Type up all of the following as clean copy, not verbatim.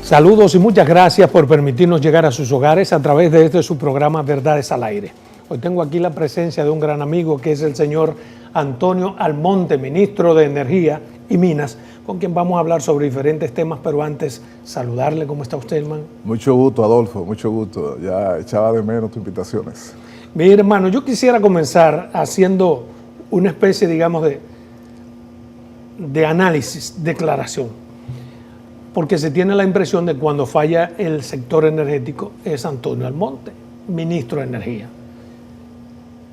Saludos y muchas gracias por permitirnos llegar a sus hogares a través de este su programa Verdades al Aire. Hoy tengo aquí la presencia de un gran amigo que es el señor Antonio Almonte, ministro de Energía y Minas, con quien vamos a hablar sobre diferentes temas, pero antes saludarle. ¿Cómo está usted, hermano? Mucho gusto, Adolfo, mucho gusto. Ya echaba de menos tus invitaciones. Mi hermano, yo quisiera comenzar haciendo una especie, digamos, de análisis, declaración. Porque se tiene la impresión de que cuando falla el sector energético es Antonio Almonte, ministro de Energía.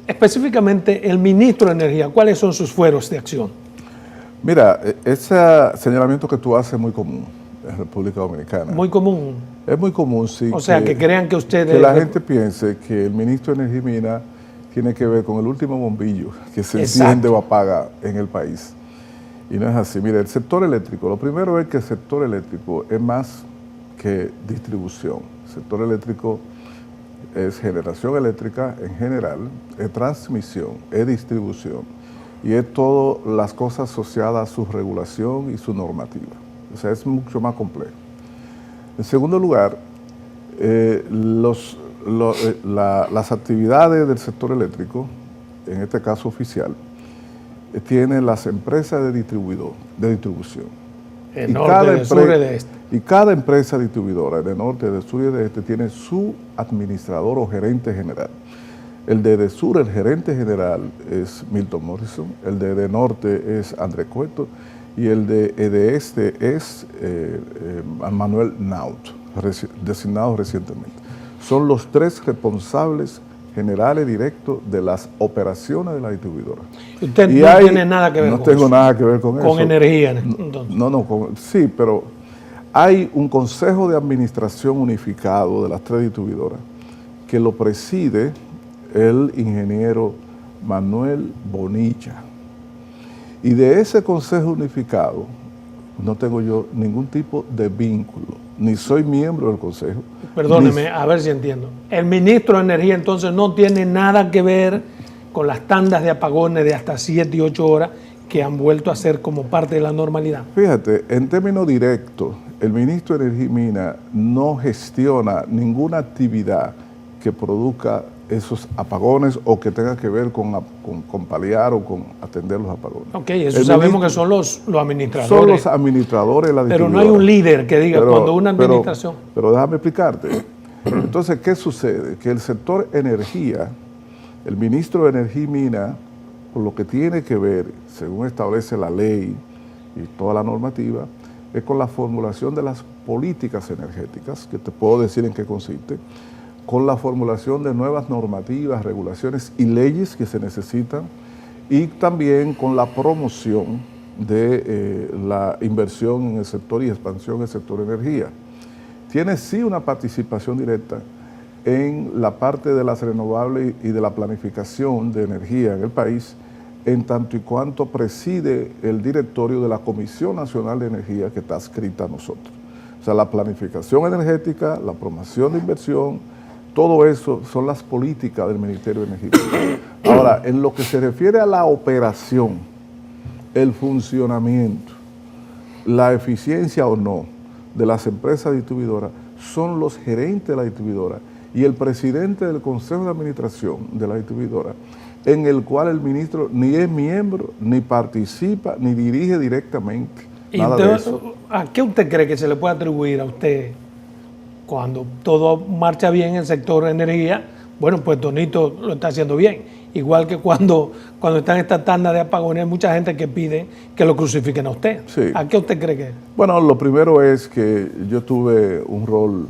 Específicamente, el ministro de Energía, ¿cuáles son sus fueros de acción? Mira, ese señalamiento que tú haces es muy común en República Dominicana. Muy común. Es muy común, sí. O sea, que crean que ustedes... Que la gente piense que el ministro de Energía y Minas tiene que ver con el último bombillo que se enciende o apaga en el país. Y no es así. Mira, el sector eléctrico, lo primero es que el sector eléctrico es más que distribución. El sector eléctrico es generación eléctrica en general, es transmisión, es distribución y es todas las cosas asociadas a su regulación y su normativa. O sea, es mucho más complejo. En segundo lugar, las actividades del sector eléctrico, en este caso oficial, tienen las empresas de distribución. De norte, de sur y de este. Y cada empresa distribuidora de norte, de sur y de este tiene su administrador o gerente general. El de sur, el gerente general es Milton Morrison, el de norte es André Cueto y el de este es Manuel Naut, designado recientemente. Son los tres responsables generales directos de las operaciones de la distribuidora. Usted no tiene nada que ver con eso. No tengo nada que ver con eso. Con energía, entonces. Sí, pero hay un consejo de administración unificado de las tres distribuidoras que lo preside el ingeniero Manuel Bonilla. Y de ese consejo unificado no tengo yo ningún tipo de vínculo, ni soy miembro del consejo. Perdóneme, a ver si entiendo. El ministro de Energía entonces no tiene nada que ver con las tandas de apagones de hasta 7 y 8 horas que han vuelto a ser como parte de la normalidad. Fíjate, en términos directos, el ministro de Energía y Minas no gestiona ninguna actividad que produzca esos apagones o que tenga que ver con paliar o con atender los apagones. Ok, eso sabemos que son los administradores. Son los administradores de la distribuidora. Pero no hay un líder que diga cuando una administración... Pero déjame explicarte. Entonces, ¿qué sucede? Que el sector energía, el ministro de Energía y Minas, por lo que tiene que ver, según establece la ley y toda la normativa, es con la formulación de las políticas energéticas, que te puedo decir en qué consiste, con la formulación de nuevas normativas, regulaciones y leyes que se necesitan, y también con la promoción de la inversión en el sector y expansión del sector energía. Tiene sí una participación directa en la parte de las renovables y de la planificación de energía en el país, en tanto y cuanto preside el directorio de la Comisión Nacional de Energía que está adscrita a nosotros. O sea, la planificación energética, la promoción de inversión, todo eso son las políticas del Ministerio de Energía. Ahora, en lo que se refiere a la operación, el funcionamiento, la eficiencia o no de las empresas distribuidoras, son los gerentes de la distribuidora y el presidente del Consejo de Administración de la distribuidora, en el cual el ministro ni es miembro, ni participa, ni dirige directamente. Nada de eso. ¿A qué usted cree que se le puede atribuir a usted cuando todo marcha bien en el sector de energía? Bueno, pues Tonito lo está haciendo bien. Igual que cuando están estas tandas de apagones, hay mucha gente que pide que lo crucifiquen a usted. Sí. ¿A qué usted cree que es? Bueno, lo primero es que yo tuve un rol,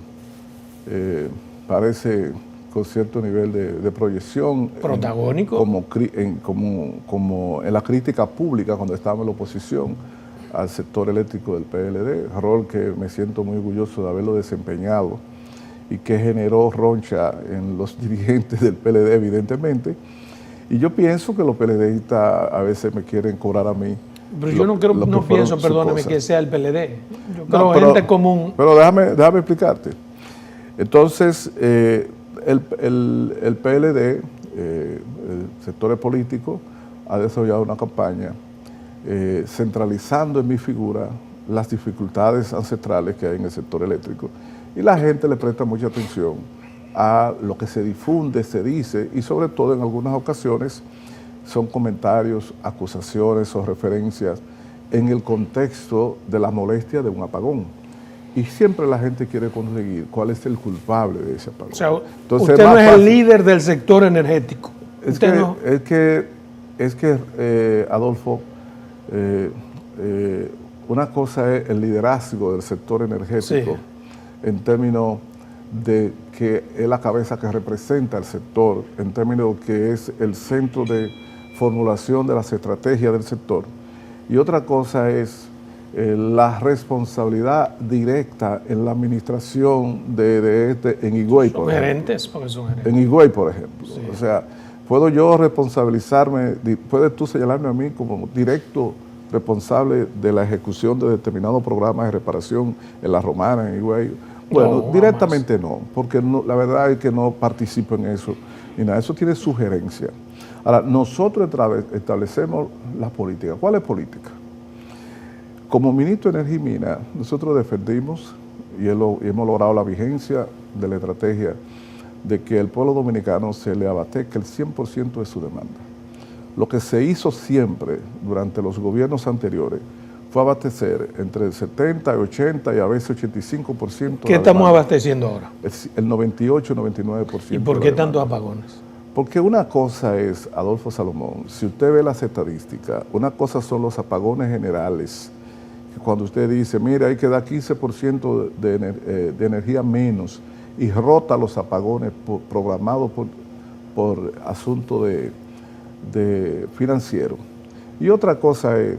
parece, con cierto nivel de proyección. Protagónico. Como en la crítica pública cuando estaba en la oposición al sector eléctrico del PLD, rol que me siento muy orgulloso de haberlo desempeñado y que generó roncha en los dirigentes del PLD, evidentemente. Y yo pienso que los PLDistas a veces me quieren cobrar a mí. Pero yo no pienso, perdóname, que sea el PLD. Yo creo gente común. Pero déjame explicarte. Entonces, el PLD, el sector político, ha desarrollado una campaña centralizando en mi figura las dificultades ancestrales que hay en el sector eléctrico y la gente le presta mucha atención a lo que se difunde, se dice y sobre todo en algunas ocasiones son comentarios, acusaciones o referencias en el contexto de la molestia de un apagón. Y siempre la gente quiere conseguir cuál es el culpable de ese apagón. O sea, entonces, usted no es fácil. el líder del sector energético. Es que Adolfo, una cosa es el liderazgo del sector energético en términos de que es la cabeza que representa el sector, en términos de que es el centro de formulación de las estrategias del sector. Y otra cosa es la responsabilidad directa en la administración en Higüey, por ejemplo. Gerentes, porque son gerentes. En Higüey, por ejemplo. Sí. O sea, ¿puedo yo responsabilizarme, puedes tú señalarme a mí como directo responsable de la ejecución de determinados programas de reparación en La Romana, en Higüey? Bueno, No, directamente no, porque la verdad es que no participo en eso, ni nada, eso tiene sugerencia. Ahora, nosotros establecemos la política. ¿Cuál es política? Como ministro de Energía y Minas, nosotros defendimos y hemos logrado la vigencia de la estrategia de que el pueblo dominicano se le abastezca el 100% de su demanda. Lo que se hizo siempre durante los gobiernos anteriores fue abastecer entre el 70, 80 y a veces 85%. ¿Qué estamos abasteciendo ahora? El 98, 99%. ¿Y por qué tantos apagones? Porque una cosa es, Adolfo Salomón, si usted ve las estadísticas, una cosa son los apagones generales, que cuando usted dice, mira, hay que dar 15% de energía menos y rota los apagones programados por asunto de financiero. Y otra cosa es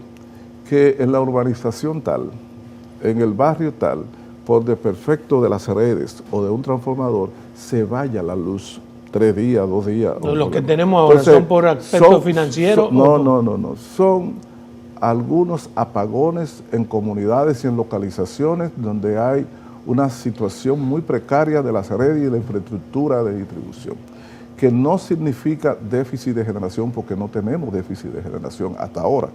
que en la urbanización tal, en el barrio tal, por desperfecto de las redes o de un transformador, se vaya la luz 3 días, 2 días. Los que tenemos ahora son por aspecto financiero. No. Son algunos apagones en comunidades y en localizaciones donde hay una situación muy precaria de las redes y de la infraestructura de distribución, que no significa déficit de generación porque no tenemos déficit de generación hasta ahora.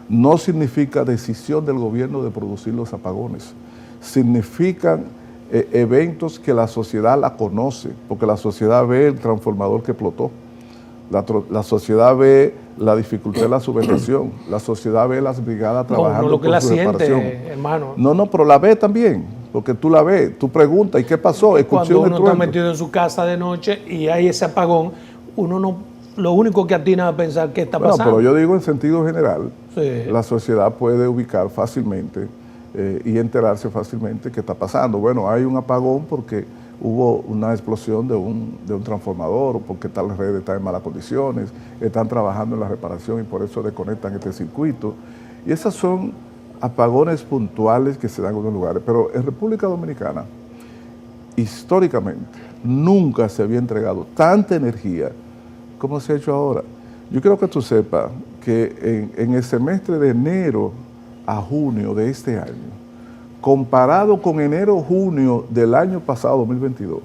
No significa decisión del gobierno de producir los apagones. Significan eventos que la sociedad la conoce, porque la sociedad ve el transformador que explotó, la sociedad ve la dificultad de la subvención, la sociedad ve las brigadas trabajando no lo que por la su siente, reparación. hermano. No, pero la ve también, porque tú la ves, tú preguntas, ¿y qué pasó? Cuando uno está metido en su casa de noche y hay ese apagón, uno no, lo único que atina a pensar qué está pasando. Pero yo digo en sentido general, sí, la sociedad puede ubicar fácilmente y enterarse fácilmente qué está pasando. Bueno, hay un apagón porque hubo una explosión de un transformador o porque tal red está en malas condiciones, están trabajando en la reparación y por eso desconectan este circuito. Y esos son apagones puntuales que se dan en otros lugares. Pero en República Dominicana, históricamente, nunca se había entregado tanta energía como se ha hecho ahora. Yo quiero que tú sepas que en el semestre de enero a junio de este año, comparado con enero-junio del año pasado, 2022,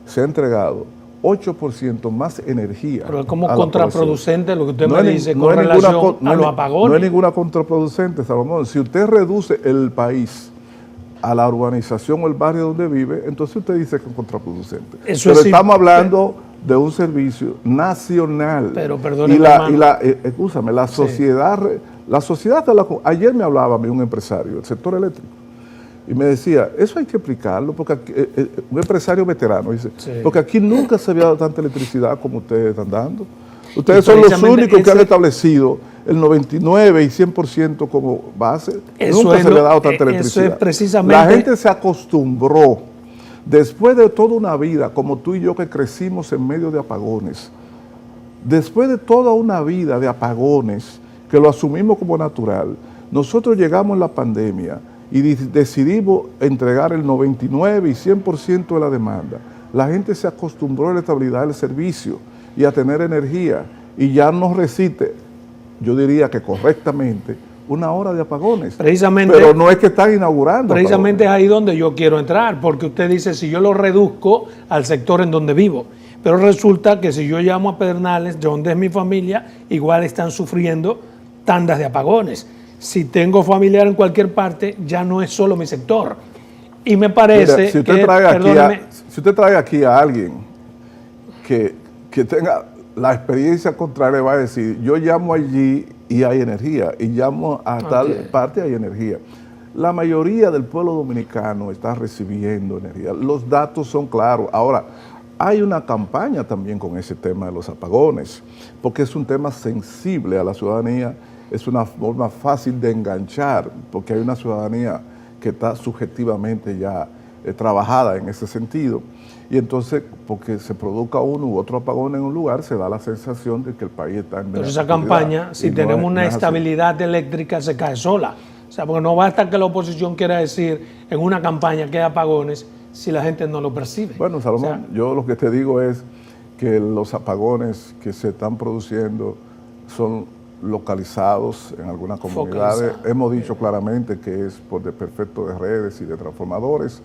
se ha entregado 8% más energía. Pero es como contraproducente lo que usted me dice no con relación a los No apagones. es ninguna contraproducente, Salomón. Si usted reduce el país a la urbanización o el barrio donde vive, entonces usted dice que es contraproducente. Eso pero es estamos hablando de un servicio nacional. Pero perdóneme, escúchame, la sociedad, ayer me hablaba a mí un empresario del sector eléctrico y me decía, eso hay que explicarlo, porque aquí, un empresario veterano dice, porque aquí nunca se había dado tanta electricidad como ustedes están dando. Ustedes son los únicos que han establecido el 99 y 100% como base. Nunca se le ha dado tanta electricidad. Eso es precisamente... La gente se acostumbró, después de toda una vida, como tú y yo que crecimos en medio de apagones, después de toda una vida de apagones, que lo asumimos como natural, nosotros llegamos en la pandemia y decidimos entregar el 99 y 100% de la demanda. La gente se acostumbró a la estabilidad del servicio y a tener energía y ya no resiste, yo diría que correctamente, una hora de apagones. Precisamente, pero no es que están inaugurando. Precisamente es ahí donde yo quiero entrar, porque usted dice, si yo lo reduzco al sector en donde vivo, pero resulta que si yo llamo a Pedernales, donde es mi familia, igual están sufriendo tandas de apagones. si tengo familiar en cualquier parte, ya no es solo mi sector. Y me parece Mira, si usted que, trae si usted trae aquí a alguien que tenga la experiencia contraria, va a decir, yo llamo allí y hay energía, y llamo a tal parte hay energía. La mayoría del pueblo dominicano está recibiendo energía. Los datos son claros. Ahora, hay una campaña también con ese tema de los apagones, porque es un tema sensible a la ciudadanía, es una forma fácil de enganchar, porque hay una ciudadanía que está subjetivamente ya trabajada en ese sentido. Y entonces, porque se produzca uno u otro apagón en un lugar, se da la sensación de que el país está en... Pero esa campaña, si tenemos una estabilidad eléctrica, se cae sola. O sea, porque no basta que la oposición quiera decir en una campaña que hay apagones si la gente no lo percibe. Bueno, Salomón, o sea, yo lo que te digo es que los apagones que se están produciendo son localizados en algunas comunidades. Hemos dicho claramente que es por desperfecto de redes y de transformadores,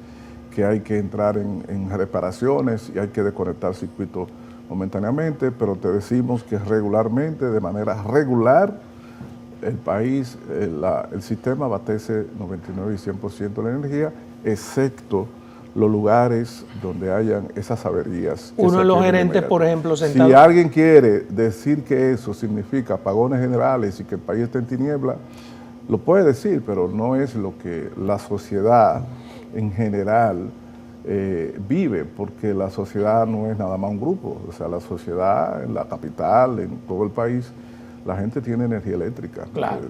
que hay que entrar en reparaciones y hay que desconectar circuitos momentáneamente, pero te decimos que regularmente, de manera regular, el país, el sistema abastece 99 y 100% de la energía, excepto los lugares donde hayan esas averías. Uno de los gerentes, por ejemplo, sentado... Si alguien quiere decir que eso significa apagones generales y que el país está en tiniebla, lo puede decir, pero no es lo que la sociedad en general vive, porque la sociedad no es nada más un grupo. O sea, la sociedad en la capital, en todo el país, la gente tiene energía eléctrica. Claro.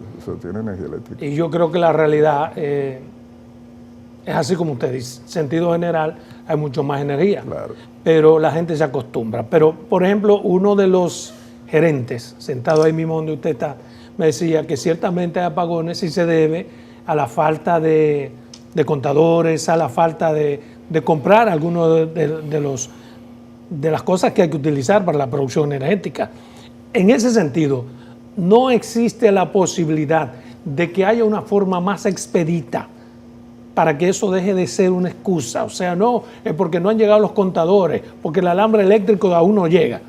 Tiene energía eléctrica. Y yo creo que la realidad es así como usted dice. En sentido general, hay mucho más energía. Claro. Pero la gente se acostumbra. Pero, por ejemplo, uno de los gerentes, sentado ahí mismo donde usted está, me decía que ciertamente hay apagones y se debe a la falta de contadores, a la falta de comprar algunos de las cosas que hay que utilizar para la producción energética. En ese sentido, no existe la posibilidad de que haya una forma más expedita para que eso deje de ser una excusa. O sea, no es porque no han llegado los contadores, porque el alambre eléctrico aún no llega.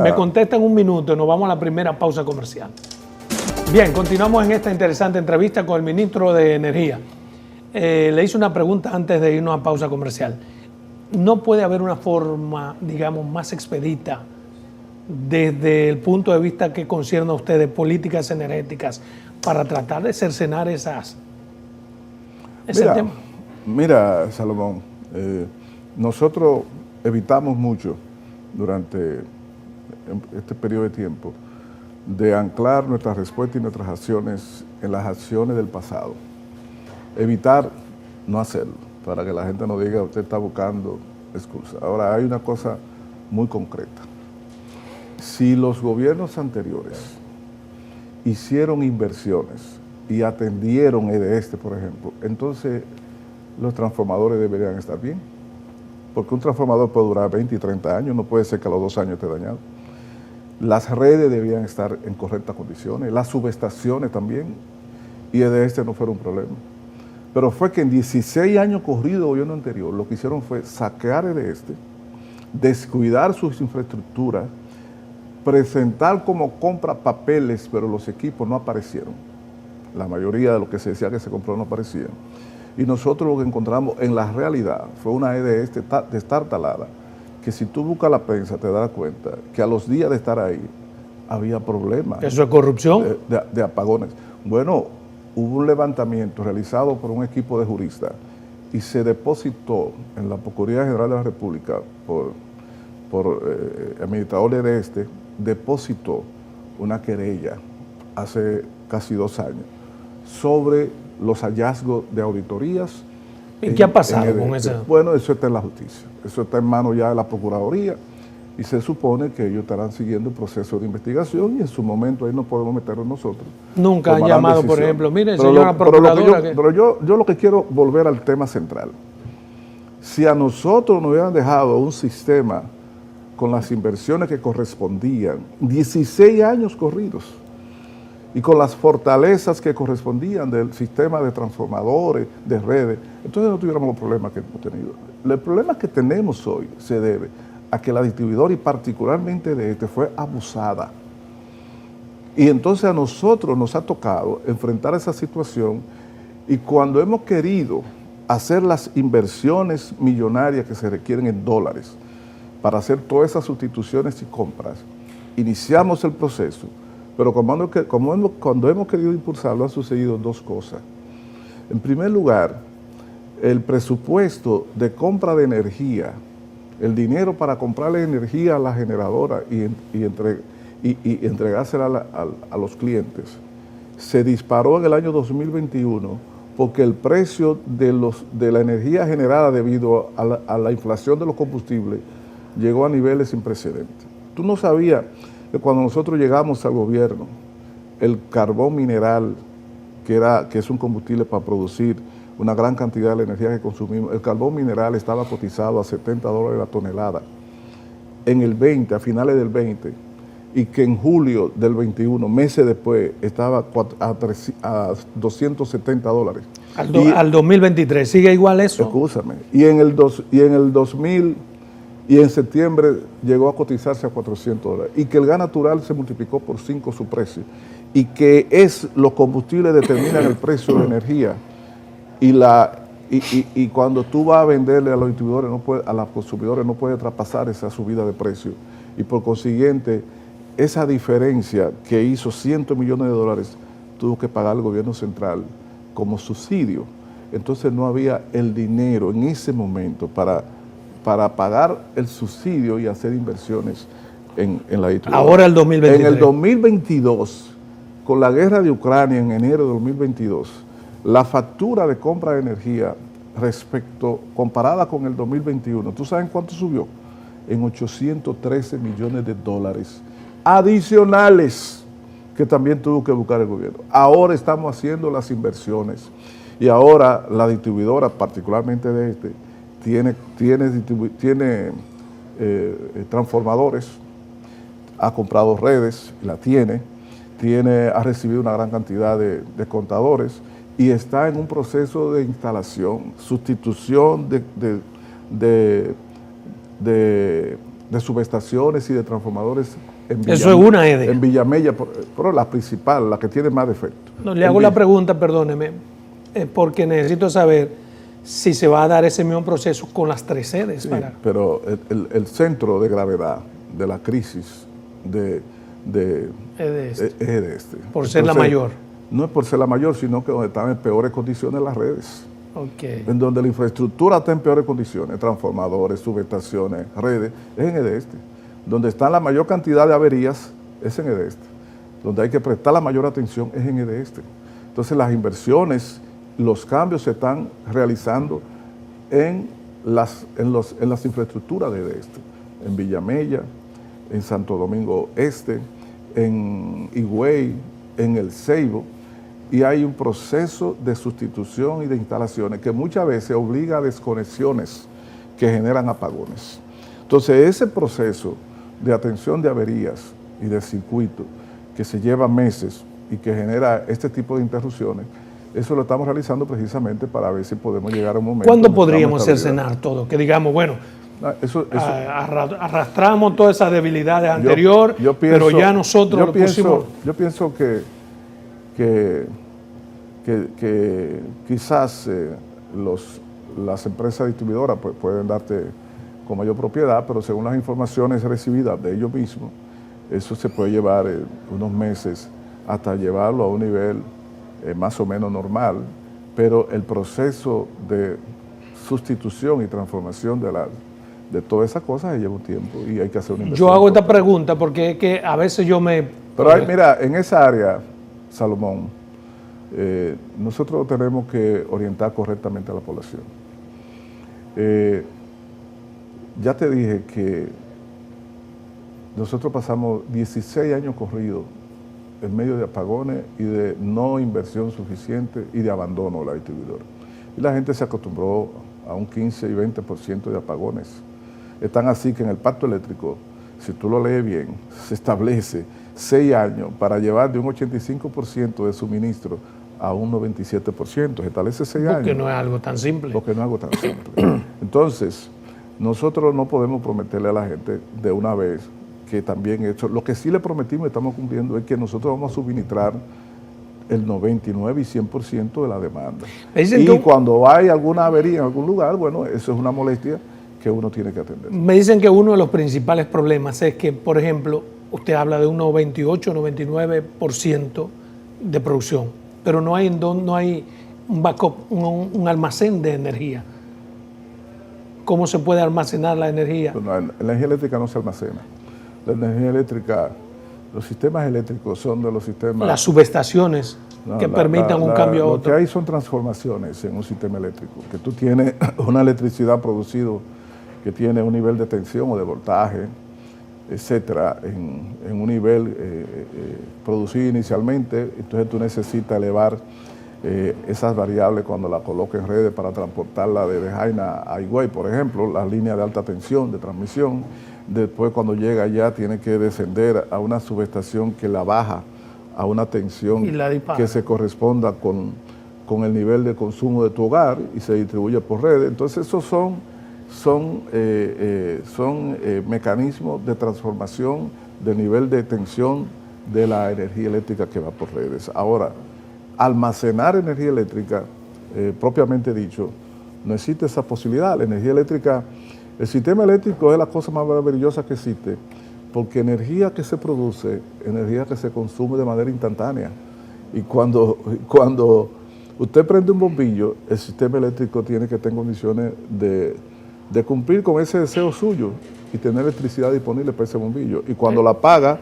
Me contesta en un minuto y nos vamos a la primera pausa comercial. Bien, continuamos en esta interesante entrevista con el ministro de Energía. Le hice una pregunta antes de irnos a pausa comercial. ¿No puede haber una forma, digamos, más expedita desde el punto de vista que concierne a ustedes políticas energéticas para tratar de cercenar ese tema? Mira, Salomón, nosotros evitamos mucho durante este periodo de tiempo de anclar nuestras respuestas y nuestras acciones en las acciones del pasado. Evitar no hacerlo, para que la gente no diga usted está buscando excusas. Ahora, hay una cosa muy concreta. Si los gobiernos anteriores hicieron inversiones y atendieron EDESTE, por ejemplo, entonces los transformadores deberían estar bien. Porque un transformador puede durar 20 y 30 años, no puede ser que a los 2 años esté dañado. Las redes debían estar en correctas condiciones, las subestaciones también, y EDESTE no fuera un problema. Pero fue que en 16 años corridos del gobierno anterior, lo que hicieron fue saquear EDESTE, descuidar sus infraestructuras, presentar como compra papeles, pero los equipos no aparecieron. La mayoría de lo que se decía que se compró no aparecían. Y nosotros lo que encontramos en la realidad fue una EDESTE destartalada, que si tú buscas la prensa te das cuenta que a los días de estar ahí había problemas. ¿Eso es corrupción? De apagones. Bueno, hubo un levantamiento realizado por un equipo de juristas y se depositó en la Procuraduría General de la República por el administrador de EDESTE, depositó una querella hace casi 2 años sobre los hallazgos de auditorías. ¿Y qué ha pasado con eso? Bueno, eso está en la justicia, eso está en manos ya de la Procuraduría y se supone que ellos estarán siguiendo el proceso de investigación y en su momento ahí no podemos meternos nosotros. Nunca han llamado, por ejemplo, mire, señora Procuradora. Pero yo lo que quiero volver al tema central. Si a nosotros nos hubieran dejado un sistema con las inversiones que correspondían, 16 años corridos, y con las fortalezas que correspondían del sistema de transformadores, de redes, entonces no tuviéramos los problemas que hemos tenido. El problema que tenemos hoy se debe a que la distribuidora, y particularmente de fue abusada. Y entonces a nosotros nos ha tocado enfrentar esa situación, y cuando hemos querido hacer las inversiones millonarias que se requieren en dólares para hacer todas esas sustituciones y compras, iniciamos el proceso, pero cuando hemos querido impulsarlo han sucedido dos cosas. En primer lugar, el presupuesto de compra de energía, el dinero para comprarle energía a la generadora y entregársela a los clientes, se disparó en el año 2021 porque el precio de la energía generada debido a la inflación de los combustibles llegó a niveles sin precedentes. Tú no sabías que cuando nosotros llegamos al gobierno, el carbón mineral, que es un combustible para producir una gran cantidad de la energía que consumimos, el carbón mineral estaba cotizado a $70 la tonelada en el 20, a finales del 20, y que en julio del 21, meses después, estaba a $270. Al 2023, ¿sigue igual eso? Escúchame. Y en el 2000, y en septiembre llegó a cotizarse a $400. Y que el gas natural se multiplicó por 5 su precio. Y que los combustibles determinan el precio de la energía. Y cuando tú vas a venderle a los distribuidores, a los consumidores, no puede traspasar esa subida de precio. Y por consiguiente, esa diferencia que hizo $100 millones tuvo que pagar el gobierno central como subsidio. Entonces no había el dinero en ese momento para pagar el subsidio y hacer inversiones en la distribuidora. Ahora el 2023. En el 2022, con la guerra de Ucrania en enero de 2022, la factura de compra de energía comparada con el 2021, ¿tú sabes cuánto subió? En $813 millones adicionales que también tuvo que buscar el gobierno. Ahora estamos haciendo las inversiones y ahora la distribuidora, particularmente de tiene transformadores, ha comprado redes, ha recibido una gran cantidad de contadores y está en un proceso de instalación, sustitución de subestaciones y de transformadores eso es una EDE. En Villamella, pero la principal, la que tiene más defectos. No, le hago la pregunta, perdóneme, porque necesito saber si se va a dar ese mismo proceso con las 3 sedes. Sí, pero el centro de gravedad de la crisis es de este. Por ser la mayor. No es por ser la mayor, sino que donde están en peores condiciones las redes. Okay. En donde la infraestructura está en peores condiciones, transformadores, subestaciones, redes, es en EDESTE. Donde está la mayor cantidad de averías es en EDESTE. Donde hay que prestar la mayor atención es en EDESTE. Entonces las inversiones, los cambios se están realizando en las infraestructuras de EDESTE. En Villamella, en Santo Domingo Este, en Higüey, en El Ceibo, y hay un proceso de sustitución y de instalaciones que muchas veces obliga a desconexiones que generan apagones. Entonces, ese proceso de atención de averías y de circuito que se lleva meses y que genera este tipo de interrupciones, eso lo estamos realizando precisamente para ver si podemos llegar a un momento. ¿Cuándo podríamos cercenar todo? Que digamos, bueno, arrastramos todas esas debilidades anteriores, pero ya nosotros lo pusimos. Yo pienso que quizás las empresas distribuidoras pues, pueden darte con mayor propiedad, pero según las informaciones recibidas de ellos mismos, eso se puede llevar unos meses hasta llevarlo a un nivel más o menos normal, pero el proceso de sustitución y transformación de todas esas cosas lleva un tiempo y hay que hacer una inversión. Yo hago esta pregunta porque es que a veces yo me... Pero mira, en esa área, Salomón, nosotros tenemos que orientar correctamente a la población. Ya te dije que nosotros pasamos 16 años corridos en medio de apagones y de no inversión suficiente y de abandono de la distribuidora. Y la gente se acostumbró a un 15 y 20% de apagones. Están así que en el pacto eléctrico, si tú lo lees bien, se establece 6 años para llevar de un 85% de suministro a un 97%. Se establece 6 años. Porque no es algo tan simple. Porque no es algo tan simple. Entonces, nosotros no podemos prometerle a la gente de una vez que también hecho. Lo que sí le prometimos y estamos cumpliendo es que nosotros vamos a suministrar el 99 y 100% de la demanda. Y cuando hay alguna avería en algún lugar, bueno, eso es una molestia que uno tiene que atender. Me dicen que uno de los principales problemas es que, por ejemplo, usted habla de un 98, 99% de producción, pero no hay un backup, un almacén de energía. ¿Cómo se puede almacenar la energía? Bueno, la energía eléctrica no se almacena. La energía eléctrica, los sistemas eléctricos son de los sistemas... Las subestaciones que permitan un cambio a otro. Lo que hay son transformaciones en un sistema eléctrico, que tú tienes una electricidad producida que tiene un nivel de tensión o de voltaje, etcétera, en un nivel producido inicialmente, entonces tú necesitas elevar esas variables cuando la coloques en redes para transportarla de Jaina a Higüey, por ejemplo, la línea de alta tensión de transmisión. Después, cuando llega allá, tiene que descender a una subestación que la baja a una tensión que se corresponda con el nivel de consumo de tu hogar y se distribuye por redes. Entonces, esos son mecanismos de transformación del nivel de tensión de la energía eléctrica que va por redes. Ahora, almacenar energía eléctrica, propiamente dicho, no existe esa posibilidad. La energía eléctrica, el sistema eléctrico es la cosa más maravillosa que existe, porque energía que se produce, energía que se consume de manera instantánea. Y cuando usted prende un bombillo, el sistema eléctrico tiene que estar en condiciones de cumplir con ese deseo suyo y tener electricidad disponible para ese bombillo. Y cuando la apaga,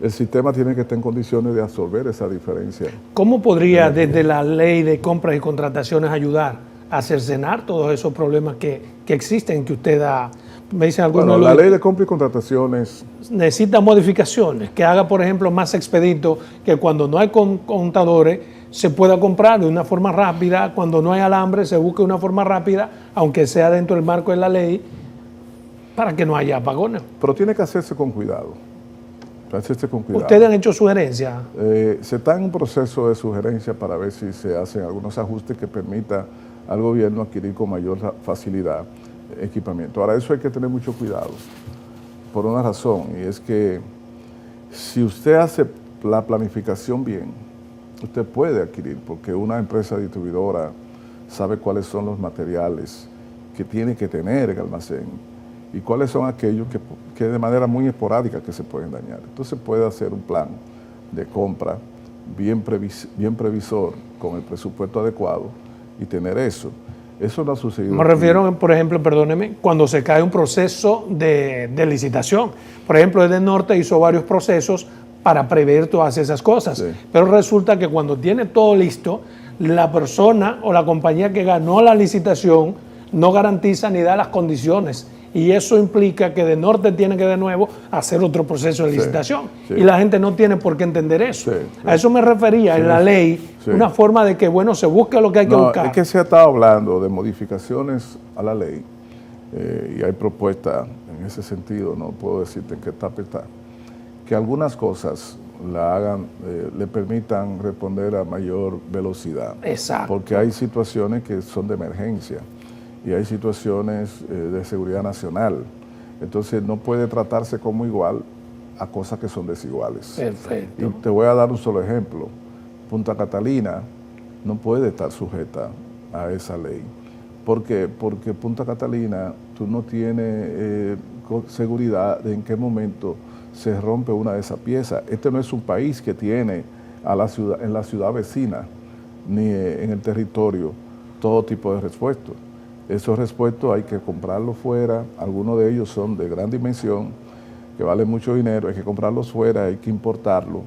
el sistema tiene que estar en condiciones de absorber esa diferencia. ¿Cómo podría desde la ley de compras y contrataciones ayudar a cercenar todos esos problemas que existen, que usted me dicen algunos? Bueno, la ley de compras y contrataciones necesita modificaciones, que haga, por ejemplo, más expedito, que cuando no hay contadores se pueda comprar de una forma rápida, cuando no hay alambre se busque una forma rápida, aunque sea dentro del marco de la ley, para que no haya apagones. Pero tiene que hacerse con cuidado. ¿Ustedes han hecho sugerencias? Se está en un proceso de sugerencia para ver si se hacen algunos ajustes que permita al gobierno adquirir con mayor facilidad equipamiento. Ahora, eso hay que tener mucho cuidado, por una razón, y es que si usted hace la planificación bien, usted puede adquirir, porque una empresa distribuidora sabe cuáles son los materiales que tiene que tener en almacén y cuáles son aquellos que de manera muy esporádica que se pueden dañar. Entonces puede hacer un plan de compra bien previsor, con el presupuesto adecuado y tener eso. Eso no ha sucedido. Me refiero, por ejemplo, perdóneme, cuando se cae un proceso de licitación. Por ejemplo, Edenorte hizo varios procesos para prever todas esas cosas. Sí. Pero resulta que cuando tiene todo listo, la persona o la compañía que ganó la licitación no garantiza ni da las condiciones. Y eso implica que Edenorte tiene que de nuevo hacer otro proceso de licitación. Sí. Y la gente no tiene por qué entender eso. Sí. A eso me refería en la ley, una forma de que, bueno, se busque lo que hay que buscar. Es que se ha estado hablando de modificaciones a la ley y hay propuestas en ese sentido, no puedo decirte en qué etapa está, que algunas cosas le permitan responder a mayor velocidad. Exacto. Porque hay situaciones que son de emergencia y hay situaciones de seguridad nacional. Entonces no puede tratarse como igual a cosas que son desiguales. Perfecto. Y te voy a dar un solo ejemplo. Punta Catalina no puede estar sujeta a esa ley. ¿Por qué? Porque Punta Catalina tú no tienes seguridad de en qué momento se rompe una de esas piezas. Este no es un país que tiene en la ciudad vecina ni en el territorio todo tipo de repuestos. Esos repuestos hay que comprarlos fuera, algunos de ellos son de gran dimensión, que valen mucho dinero, hay que comprarlos fuera, hay que importarlos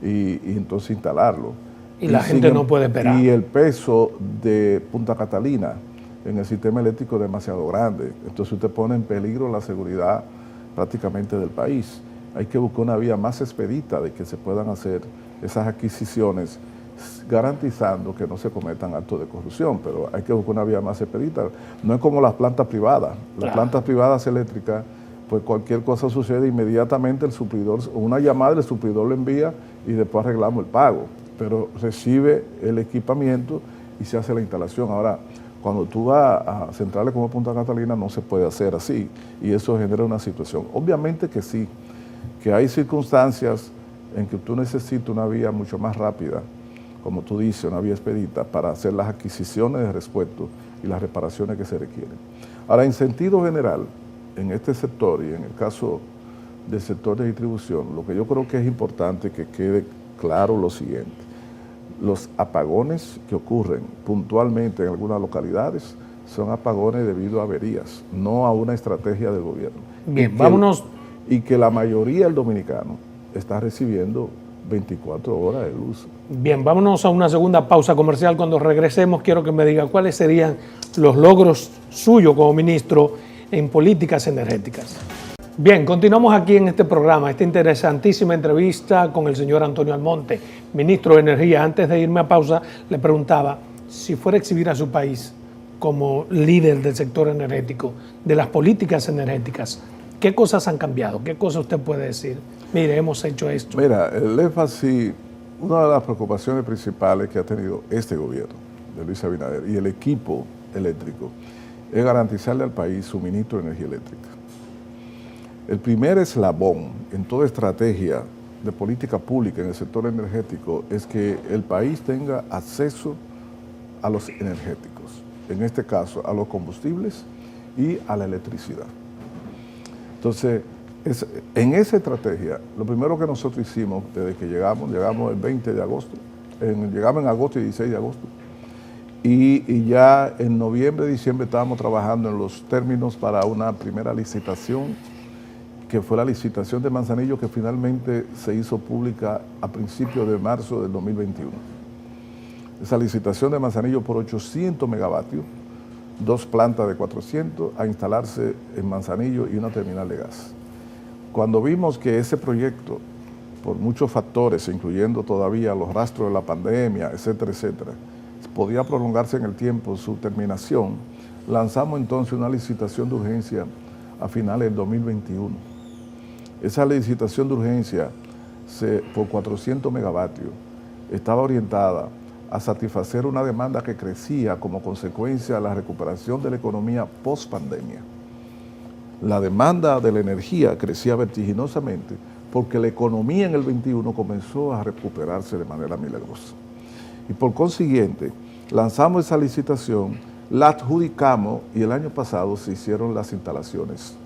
y entonces instalarlos. Y la gente no puede esperar. Y el peso de Punta Catalina en el sistema eléctrico es demasiado grande, entonces usted pone en peligro la seguridad prácticamente del país. Hay que buscar una vía más expedita de que se puedan hacer esas adquisiciones garantizando que no se cometan actos de corrupción, pero hay que buscar una vía más expedita. No es como las plantas privadas. Las plantas privadas eléctricas, pues cualquier cosa sucede inmediatamente, el suplidor, una llamada, el suplidor lo envía y después arreglamos el pago, pero recibe el equipamiento y se hace la instalación. Ahora, cuando tú vas a centrales como Punta Catalina no se puede hacer así y eso genera una situación. Obviamente que sí, que hay circunstancias en que tú necesitas una vía mucho más rápida, como tú dices, una vía expedita, para hacer las adquisiciones de repuestos y las reparaciones que se requieren. Ahora, en sentido general, en este sector y en el caso del sector de distribución, lo que yo creo que es importante que quede claro lo siguiente: los apagones que ocurren puntualmente en algunas localidades son apagones debido a averías, no a una estrategia del gobierno. Bien, vámonos. Y que la mayoría del dominicano está recibiendo 24 horas de luz. Bien, vámonos a una segunda pausa comercial. Cuando regresemos, quiero que me diga cuáles serían los logros suyos como ministro en políticas energéticas. Bien, continuamos aquí en este programa, esta interesantísima entrevista con el señor Antonio Almonte, ministro de Energía. Antes de irme a pausa, le preguntaba si fuera a exhibir a su país como líder del sector energético, de las políticas energéticas, ¿qué cosas han cambiado? ¿Qué cosas usted puede decir? Mire, hemos hecho esto. Mira, el énfasis, una de las preocupaciones principales que ha tenido este gobierno de Luis Abinader y el equipo eléctrico es garantizarle al país suministro de energía eléctrica. El primer eslabón en toda estrategia de política pública en el sector energético es que el país tenga acceso a los energéticos, en este caso a los combustibles y a la electricidad. Entonces, en esa estrategia, lo primero que nosotros hicimos desde que llegamos el 20 de agosto, llegamos en agosto y 16 de agosto, y ya en noviembre, diciembre estábamos trabajando en los términos para una primera licitación, que fue la licitación de Manzanillo, que finalmente se hizo pública a principios de marzo del 2021. Esa licitación de Manzanillo por 800 megavatios, 2 plantas de 400 a instalarse en Manzanillo y una terminal de gas. Cuando vimos que ese proyecto, por muchos factores, incluyendo todavía los rastros de la pandemia, etcétera, etcétera, podía prolongarse en el tiempo su terminación, lanzamos entonces una licitación de urgencia a finales del 2021. Esa licitación de urgencia por 400 megavatios estaba orientada a satisfacer una demanda que crecía como consecuencia de la recuperación de la economía post-pandemia. La demanda de la energía crecía vertiginosamente porque la economía en el 21 comenzó a recuperarse de manera milagrosa. Y por consiguiente, lanzamos esa licitación, la adjudicamos y el año pasado se hicieron las instalaciones.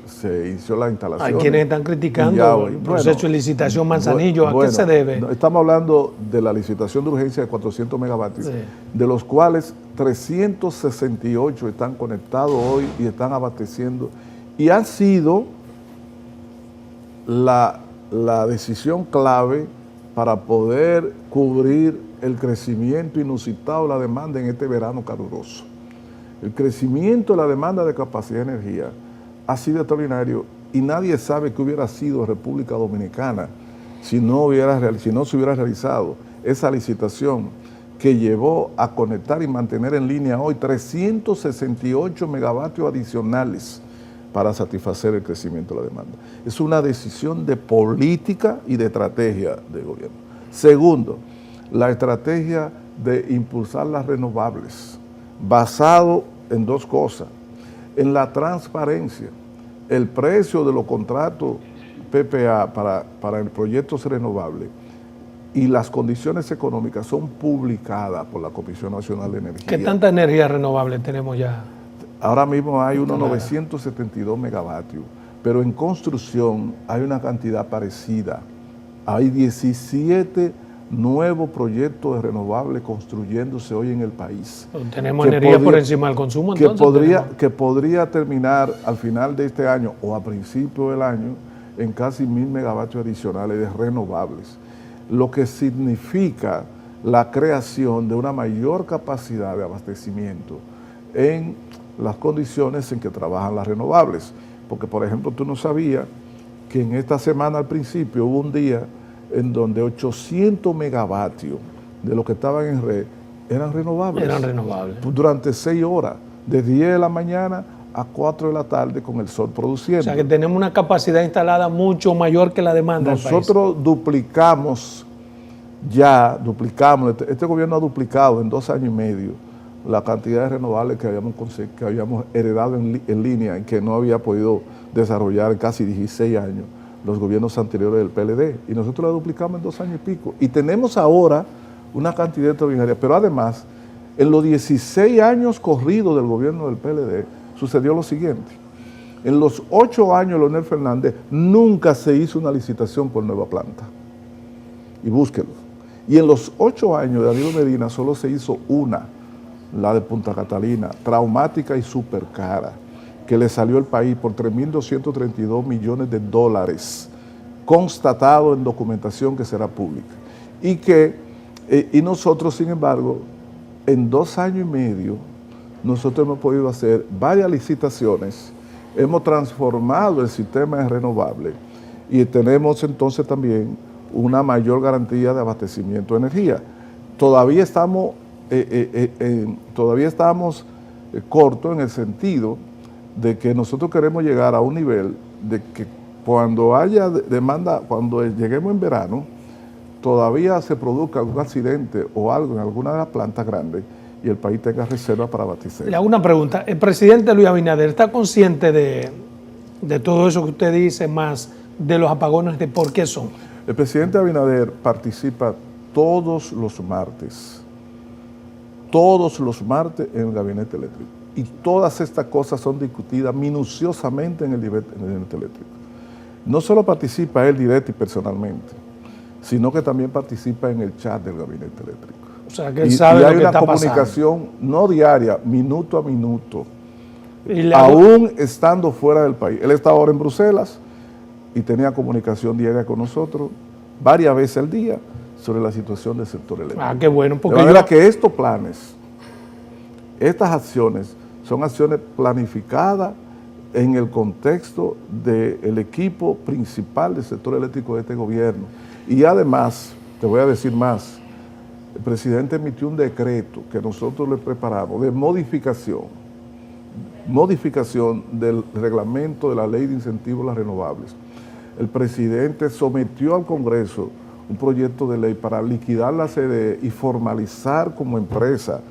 Se hizo la instalación. Hay quienes están criticando el proceso de licitación Manzanillo. ¿A qué se debe? Estamos hablando de la licitación de urgencia de 400 megavatios, sí, de los cuales 368 están conectados hoy y están abasteciendo. Y ha sido la decisión clave para poder cubrir el crecimiento inusitado de la demanda en este verano caluroso. El crecimiento de la demanda de capacidad de energía ha sido extraordinario y nadie sabe qué hubiera sido República Dominicana si no se hubiera realizado esa licitación que llevó a conectar y mantener en línea hoy 368 megavatios adicionales para satisfacer el crecimiento de la demanda. Es una decisión de política y de estrategia del gobierno. Segundo, la estrategia de impulsar las renovables, basado en 2 cosas. En la transparencia, el precio de los contratos PPA para el proyectos renovables y las condiciones económicas son publicadas por la Comisión Nacional de Energía. ¿Qué tanta energía renovable tenemos ya? Ahora mismo hay unos 972 megavatios, pero en construcción hay una cantidad parecida. Hay 17 nuevos proyectos de renovables construyéndose hoy en el país. Tenemos energía por encima del consumo, entonces. Que podría terminar al final de este año o a principio del año en casi 1000 megavatios adicionales de renovables, lo que significa la creación de una mayor capacidad de abastecimiento en las condiciones en que trabajan las renovables. Porque, por ejemplo, tú no sabías que en esta semana al principio hubo un día en donde 800 megavatios de lo que estaban en red eran renovables. Eran renovables. Durante 6 horas, de 10 de la mañana a 4 de la tarde con el sol produciendo. O sea que tenemos una capacidad instalada mucho mayor que la demanda del país. Nosotros duplicamos, este gobierno ha duplicado en 2 años y medio la cantidad de renovables que habíamos heredado en línea y que no había podido desarrollar en casi 16 años. los gobiernos anteriores del PLD, y nosotros la duplicamos en 2 años y pico. Y tenemos ahora una cantidad extraordinaria, pero además, en los 16 años corridos del gobierno del PLD, sucedió lo siguiente. En los 8 años de Leonel Fernández, nunca se hizo una licitación por nueva planta. Y búsquelo. Y en los 8 años de Danilo Medina, solo se hizo una, la de Punta Catalina, traumática y súper cara, que le salió al país por 3.232 millones de dólares, constatado en documentación que será pública. Y nosotros, sin embargo, en 2 años y medio, nosotros hemos podido hacer varias licitaciones, hemos transformado el sistema en renovable y tenemos entonces también una mayor garantía de abastecimiento de energía. Todavía estamos cortos en el sentido de que nosotros queremos llegar a un nivel de que cuando haya demanda, cuando lleguemos en verano, todavía se produzca algún accidente o algo en alguna de las plantas grandes y el país tenga reserva para abastecer. Le hago una pregunta. ¿El presidente Luis Abinader está consciente de todo eso que usted dice, más de los apagones, de por qué son? El presidente Abinader participa todos los martes en el gabinete eléctrico. Y todas estas cosas son discutidas minuciosamente en el gabinete eléctrico. No solo participa él directo y personalmente, sino que también participa en el chat del gabinete eléctrico. O sea, que él sabe lo que está pasando. Y hay una comunicación no diaria, minuto a minuto, aún estando fuera del país. Él está ahora en Bruselas y tenía comunicación diaria con nosotros varias veces al día sobre la situación del sector eléctrico. Ah, qué bueno. De manera que estos planes, estas acciones, son acciones planificadas en el contexto del equipo principal del sector eléctrico de este gobierno. Y además, te voy a decir más, el presidente emitió un decreto que nosotros le preparamos de modificación del reglamento de la Ley de Incentivos a las Renovables. El presidente sometió al Congreso un proyecto de ley para liquidar la CDE y formalizar como empresa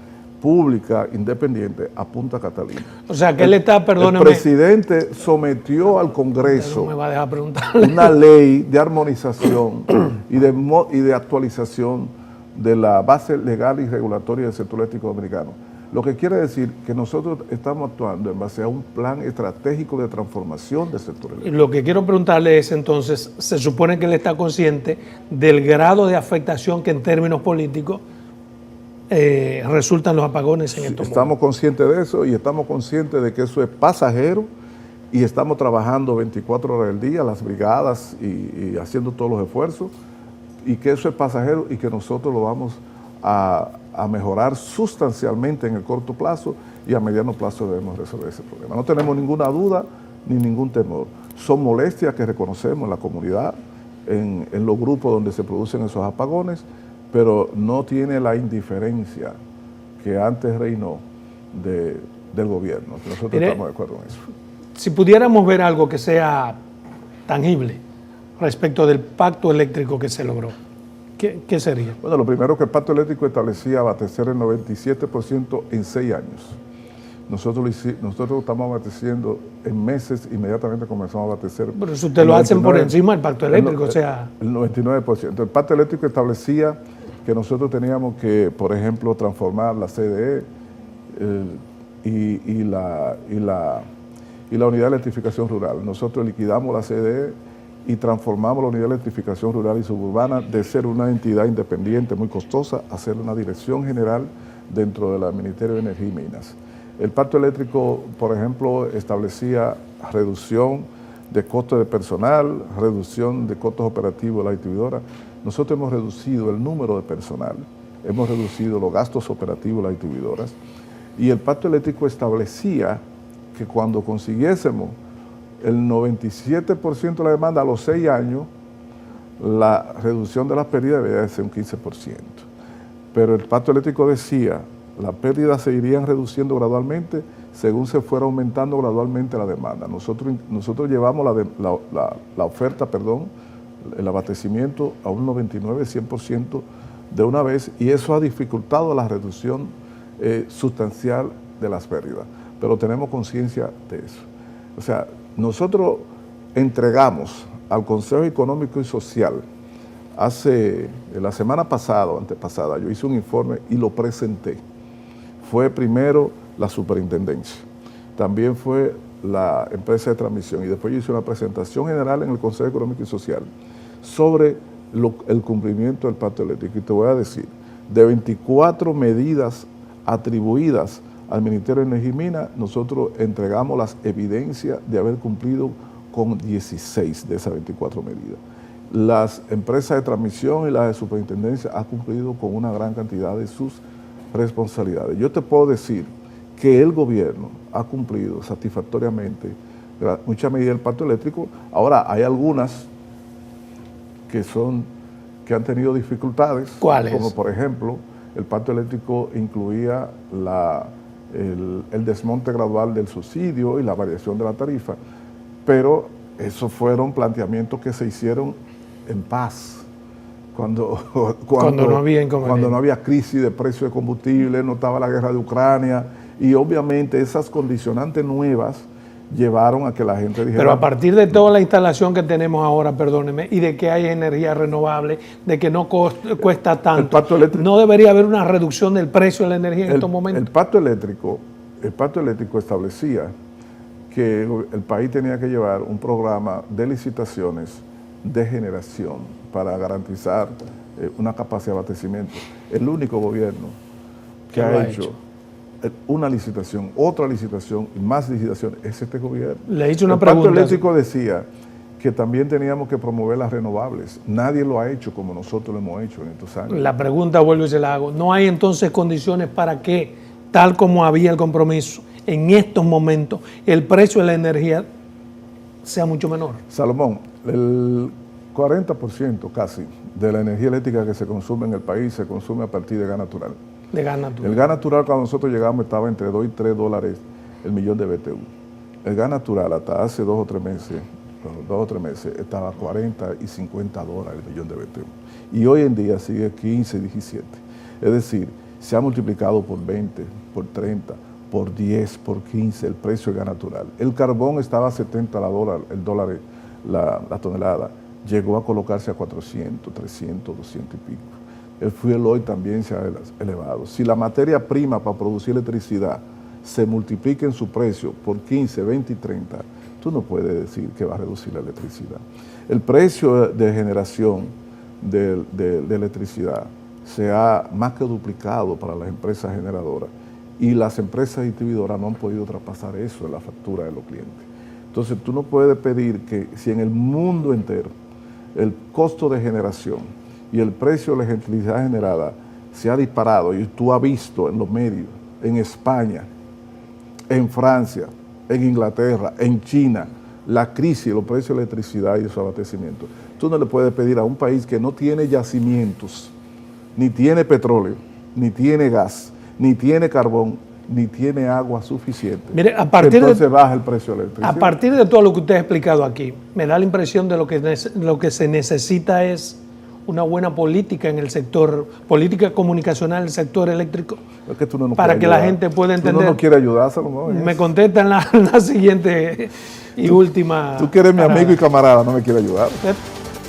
pública independiente a Punta Catalina. O sea, que él está, perdóneme. El presidente sometió al Congreso no me va a dejar preguntarle. Una ley de armonización y de actualización de la base legal y regulatoria del sector eléctrico dominicano. Lo que quiere decir que nosotros estamos actuando en base a un plan estratégico de transformación del sector eléctrico. Lo que quiero preguntarle es entonces, se supone que él está consciente del grado de afectación que en términos políticos resultan los apagones en estos momentos. Estamos conscientes de eso y estamos conscientes de que eso es pasajero y estamos trabajando 24 horas del día, las brigadas y haciendo todos los esfuerzos, y que eso es pasajero y que nosotros lo vamos a mejorar sustancialmente en el corto plazo, y a mediano plazo debemos resolver ese problema. No tenemos ninguna duda ni ningún temor. Son molestias que reconocemos en la comunidad, en los grupos donde se producen esos apagones, pero no tiene la indiferencia que antes reinó del gobierno. Nosotros estamos de acuerdo en eso. Si pudiéramos ver algo que sea tangible respecto del pacto eléctrico que se logró, ¿qué sería? Bueno, lo primero que el pacto eléctrico establecía abastecer el 97% en 6 años. Nosotros estamos abasteciendo en meses, inmediatamente comenzamos a abastecer. Pero eso ustedes lo hacen por encima del pacto eléctrico, o sea... El 99%. El pacto eléctrico establecía que nosotros teníamos que, por ejemplo, transformar la CDE y la unidad de electrificación rural. Nosotros liquidamos la CDE y transformamos la unidad de electrificación rural y suburbana de ser una entidad independiente muy costosa a ser una dirección general dentro del Ministerio de Energía y Minas. El pacto eléctrico, por ejemplo, establecía reducción de costos de personal, reducción de costos operativos de la distribuidora. Nosotros hemos reducido el número de personal, hemos reducido los gastos operativos de las distribuidoras, y el pacto eléctrico establecía que cuando consiguiésemos el 97% de la demanda a los 6 años, la reducción de las pérdidas debería ser un 15%. Pero el pacto eléctrico decía, las pérdidas se irían reduciendo gradualmente según se fuera aumentando gradualmente la demanda. Nosotros llevamos la oferta, el abastecimiento a un 99-100% de una vez, y eso ha dificultado la reducción sustancial de las pérdidas. Pero tenemos conciencia de eso. O sea, nosotros entregamos al Consejo Económico y Social, la semana pasada o antepasada, yo hice un informe y lo presenté. Fue primero la superintendencia, también fue la empresa de transmisión y después yo hice una presentación general en el Consejo Económico y Social sobre el cumplimiento del pacto eléctrico. Y te voy a decir, de 24 medidas atribuidas al Ministerio de Energía y Minas, nosotros entregamos las evidencias de haber cumplido con 16 de esas 24 medidas. Las empresas de transmisión y las de superintendencia han cumplido con una gran cantidad de sus responsabilidades. Yo te puedo decir que el gobierno ha cumplido satisfactoriamente muchas medidas del pacto eléctrico. Ahora, hay algunas que han tenido dificultades. ¿Cuáles? Como por ejemplo, el pacto eléctrico incluía el desmonte gradual del subsidio y la variación de la tarifa, pero esos fueron planteamientos que se hicieron en paz, cuando no había inconveniente, cuando no había crisis de precio de combustible, no estaba la guerra de Ucrania, y obviamente esas condicionantes nuevas llevaron a que la gente dijera... Pero a partir de toda la instalación que tenemos ahora, perdóneme, y de que hay energía renovable, de que no cuesta tanto, ¿no debería haber una reducción del precio de la energía en estos momentos? El pacto eléctrico establecía que el país tenía que llevar un programa de licitaciones de generación para garantizar una capacidad de abastecimiento. El único gobierno que ha hecho una licitación, otra licitación y más licitaciones es este gobierno. Le hice una pregunta. El pacto eléctrico decía que también teníamos que promover las renovables. Nadie lo ha hecho como nosotros lo hemos hecho en estos años. La pregunta vuelvo y se la hago. ¿No hay entonces condiciones para que, tal como había el compromiso, en estos momentos el precio de la energía sea mucho menor? Salomón, el 40% casi de la energía eléctrica que se consume en el país se consume a partir de gas natural. De gas natural. El gas natural cuando nosotros llegamos estaba entre 2 y 3 dólares el millón de BTU. El gas natural hasta hace 2 o 3 meses estaba a 40 y 50 dólares el millón de BTU. Y hoy en día sigue 15, 17. Es decir, se ha multiplicado por 20, por 30, por 10, por 15 el precio del gas natural. El carbón estaba a 70 la tonelada. Llegó a colocarse a 400, 300, 200 y pico. El fuel hoy también se ha elevado. Si la materia prima para producir electricidad se multiplica en su precio por 15, 20 y 30, tú no puedes decir que va a reducir la electricidad. El precio de generación de electricidad se ha más que duplicado para las empresas generadoras y las empresas distribuidoras no han podido traspasar eso en la factura de los clientes. Entonces tú no puedes pedir que si en el mundo entero el costo de generación y el precio de la electricidad generada se ha disparado, y tú has visto en los medios, en España, en Francia, en Inglaterra, en China, la crisis de los precios de electricidad y de su abastecimiento. Tú no le puedes pedir a un país que no tiene yacimientos, ni tiene petróleo, ni tiene gas, ni tiene carbón, ni tiene agua suficiente. Mire, entonces baja el precio de la electricidad. A partir de todo lo que usted ha explicado aquí, me da la impresión de lo que se necesita es una buena política en el sector, política comunicacional en el sector eléctrico, es que tú no nos para que la gente pueda entender. Tú no nos quieres ayudar, Salomón. Me contesta en la siguiente y última. Tú que eres mi amigo y camarada, no me quieres ayudar.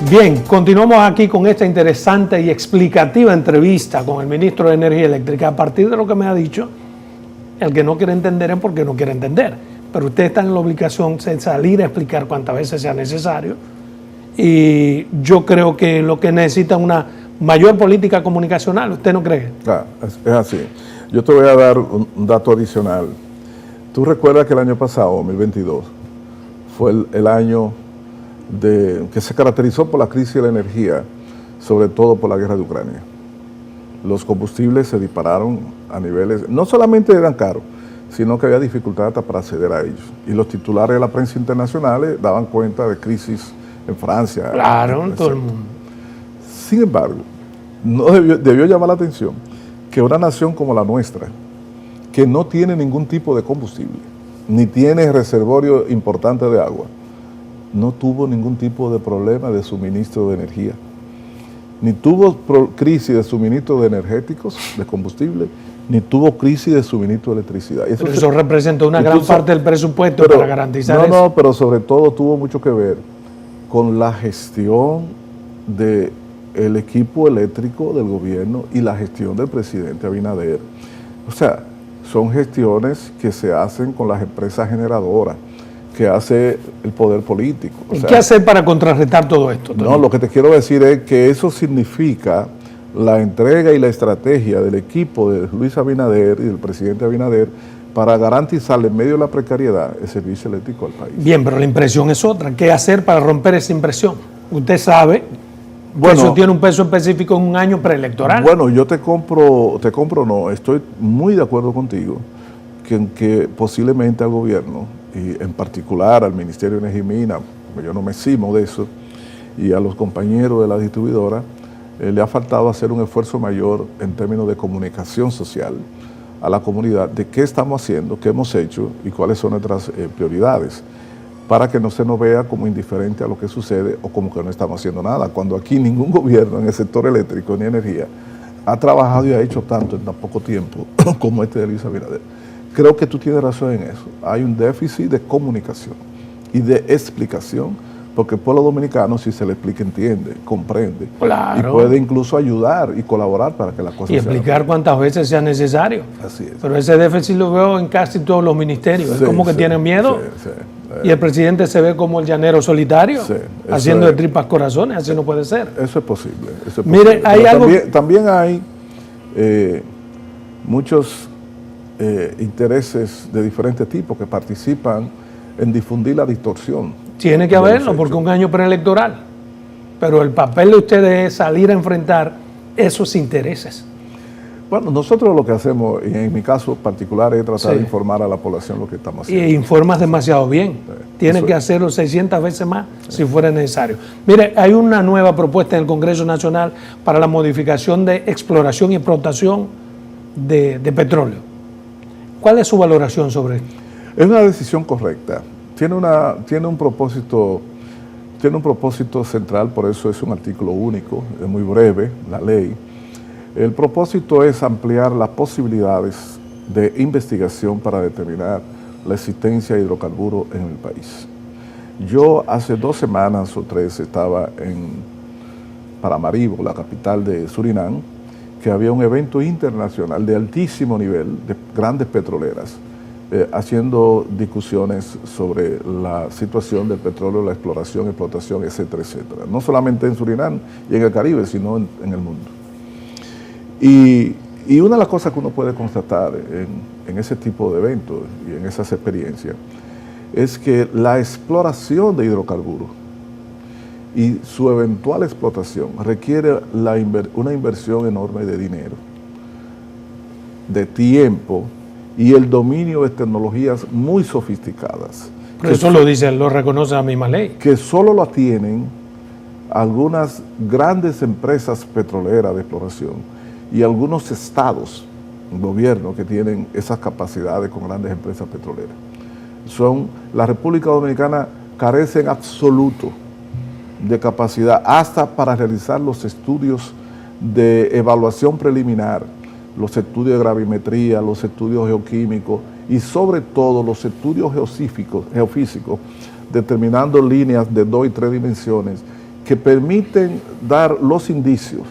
Bien, continuamos aquí con esta interesante y explicativa entrevista con el ministro de Energía Eléctrica. A partir de lo que me ha dicho, el que no quiere entender es porque no quiere entender. Pero usted está en la obligación de salir a explicar cuantas veces sea necesario. Y yo creo que lo que necesita es una mayor política comunicacional. ¿Usted no cree? Claro, es así. Yo te voy a dar un dato adicional. Tú recuerdas que el año pasado, 2022, fue el año que se caracterizó por la crisis de la energía, sobre todo por la guerra de Ucrania. Los combustibles se dispararon a niveles, no solamente eran caros, sino que había dificultad hasta para acceder a ellos. Y los titulares de la prensa internacional daban cuenta de crisis en Francia. Claro, en todo el mundo. Sin embargo, no debió llamar la atención que una nación como la nuestra, que no tiene ningún tipo de combustible, ni tiene reservorio importante de agua, no tuvo ningún tipo de problema de suministro de energía, ni tuvo crisis de suministro de energéticos, de combustible, ni tuvo crisis de suministro de electricidad. Eso representa una gran parte del presupuesto para garantizar eso. No, pero sobre todo tuvo mucho que ver con la gestión del equipo eléctrico del gobierno y la gestión del presidente Abinader. O sea, son gestiones que se hacen con las empresas generadoras, que hace el poder político. ¿Y qué hacer para contrarrestar todo esto? No, lo que te quiero decir es que eso significa la entrega y la estrategia del equipo de Luis Abinader y del presidente Abinader para garantizarle en medio de la precariedad el servicio eléctrico al país. Bien, pero la impresión es otra. ¿Qué hacer para romper esa impresión? Usted sabe que eso tiene un peso específico en un año preelectoral. Bueno, yo te compro no, estoy muy de acuerdo contigo que posiblemente al gobierno, y en particular al Ministerio de Energía y Minas, yo no me cimo de eso, y a los compañeros de la distribuidora, le ha faltado hacer un esfuerzo mayor en términos de comunicación social a la comunidad de qué estamos haciendo, qué hemos hecho y cuáles son nuestras prioridades, para que no se nos vea como indiferente a lo que sucede o como que no estamos haciendo nada, cuando aquí ningún gobierno en el sector eléctrico ni energía ha trabajado y ha hecho tanto en tan poco tiempo como este de Luis Abinader. Creo que tú tienes razón en eso. Hay un déficit de comunicación y de explicación, porque el pueblo dominicano, si se le explica, entiende, comprende. Claro. Y puede incluso ayudar y colaborar para que las cosas y explicar cuantas veces sea necesario. Así es. Pero ese déficit lo veo en casi todos los ministerios. Sí, es como que tienen miedo. Sí. Y el presidente se ve como el llanero solitario, haciendo de tripas corazones. Así no puede ser. Eso es posible. Mire, hay algo... También hay muchos intereses de diferentes tipos que participan en difundir la distorsión. Tiene que haberlo, porque es un año preelectoral. Pero el papel de ustedes es salir a enfrentar esos intereses. Bueno, nosotros lo que hacemos, y en mi caso particular, es tratar de informar a la población lo que estamos haciendo. Y informas demasiado bien. Tiene que hacerlo 600 veces más si fuera necesario. Mire, hay una nueva propuesta en el Congreso Nacional para la modificación de exploración y explotación de petróleo. ¿Cuál es su valoración sobre esto? Es una decisión correcta. Tiene un propósito central, por eso es un artículo único, es muy breve, la ley. El propósito es ampliar las posibilidades de investigación para determinar la existencia de hidrocarburos en el país. Yo hace 2 semanas o 3 estaba en Paramaribo, la capital de Surinam, que había un evento internacional de altísimo nivel de grandes petroleras, haciendo discusiones sobre la situación del petróleo, la exploración, explotación, etcétera, etcétera. No solamente en Surinam y en el Caribe, sino en el mundo. Y una de las cosas que uno puede constatar en ese tipo de eventos y en esas experiencias es que la exploración de hidrocarburos y su eventual explotación requiere una inversión enorme de dinero, de tiempo y el dominio de tecnologías muy sofisticadas. Pero eso lo reconoce la misma ley. Que solo la tienen algunas grandes empresas petroleras de exploración y algunos estados, gobiernos que tienen esas capacidades con grandes empresas petroleras. La República Dominicana carece en absoluto de capacidad hasta para realizar los estudios de evaluación preliminar, los estudios de gravimetría, los estudios geoquímicos y sobre todo los estudios geofísicos, determinando líneas de 2 y 3 dimensiones que permiten dar los indicios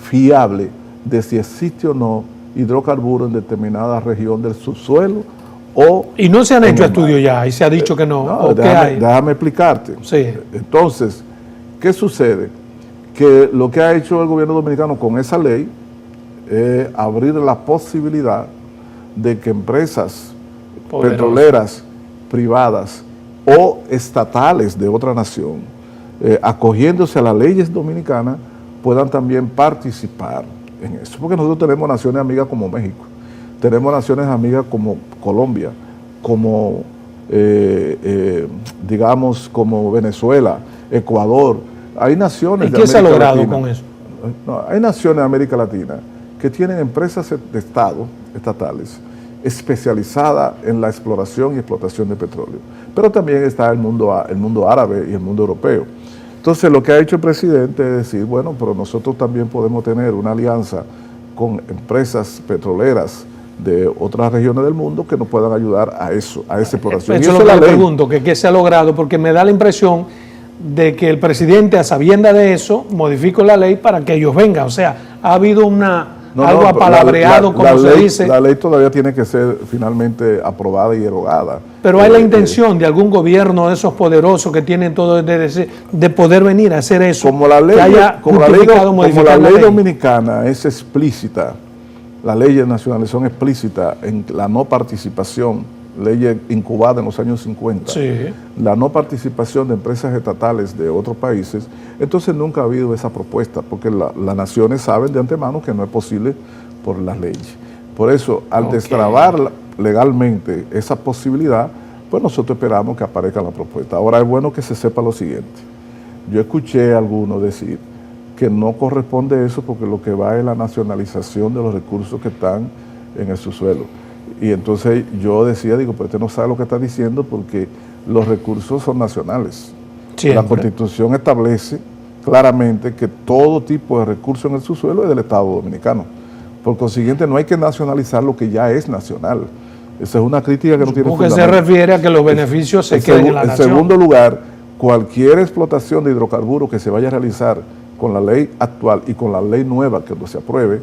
fiables de si existe o no hidrocarburos en determinada región del subsuelo o... Y no se han hecho estudios ya, y se ha dicho que no. Déjame explicarte. Sí. Entonces, ¿qué sucede? Que lo que ha hecho el gobierno dominicano con esa ley es abrir la posibilidad de que empresas petroleras privadas o estatales de otra nación, acogiéndose a las leyes dominicanas, puedan también participar en eso. Porque nosotros tenemos naciones amigas como México, tenemos naciones amigas como Colombia, como digamos como Venezuela, Ecuador. Hay naciones de América Latina. ¿Y qué se ha logrado con eso? No, hay naciones de América Latina que tienen empresas de Estado, estatales, especializadas en la exploración y explotación de petróleo. Pero también está el mundo árabe y el mundo europeo. Entonces, lo que ha hecho el presidente es decir, bueno, pero nosotros también podemos tener una alianza con empresas petroleras de otras regiones del mundo que nos puedan ayudar a eso, a esa exploración. Eso es lo que le pregunto, que qué se ha logrado, porque me da la impresión de que el presidente, a sabienda de eso, modificó la ley para que ellos vengan. O sea, ha habido algo apalabreado, como se dice. La ley todavía tiene que ser finalmente aprobada y erogada. Pero hay la intención de algún gobierno de esos poderosos que tienen todo de poder venir a hacer eso. Como la ley, como la ley dominicana es explícita, las leyes nacionales son explícitas en la no participación, leyes incubadas en los años 50, sí, la no participación de empresas estatales de otros países, entonces nunca ha habido esa propuesta, porque las naciones saben de antemano que no es posible por las leyes. Por eso, al destrabar legalmente esa posibilidad, pues nosotros esperamos que aparezca la propuesta. Ahora es bueno que se sepa lo siguiente. Yo escuché a algunos decir que no corresponde eso porque lo que va es la nacionalización de los recursos que están en el subsuelo. Y entonces yo decía, digo, pero usted no sabe lo que está diciendo porque los recursos son nacionales. Siempre. La Constitución establece claramente que todo tipo de recursos en el subsuelo es del Estado Dominicano. Por consiguiente, no hay que nacionalizar lo que ya es nacional. Esa es una crítica que no tiene fundamento. Porque se refiere a que los beneficios se queden en la nación. En segundo lugar, cualquier explotación de hidrocarburos que se vaya a realizar con la ley actual y con la ley nueva que se apruebe,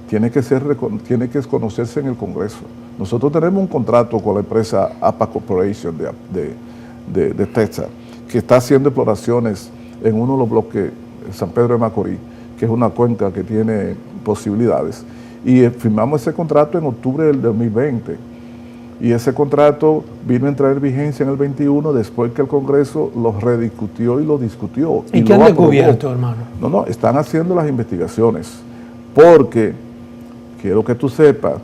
tiene que conocerse en el Congreso. Nosotros tenemos un contrato con la empresa APA Corporation de Texas, que está haciendo exploraciones en uno de los bloques, San Pedro de Macorís, que es una cuenca que tiene posibilidades. Y firmamos ese contrato en octubre del 2020. Y ese contrato vino a entrar en vigencia en el 21 después que el Congreso lo rediscutió y lo discutió. ¿Y qué han descubierto, hermano? No, están haciendo las investigaciones. Porque quiero que tú sepas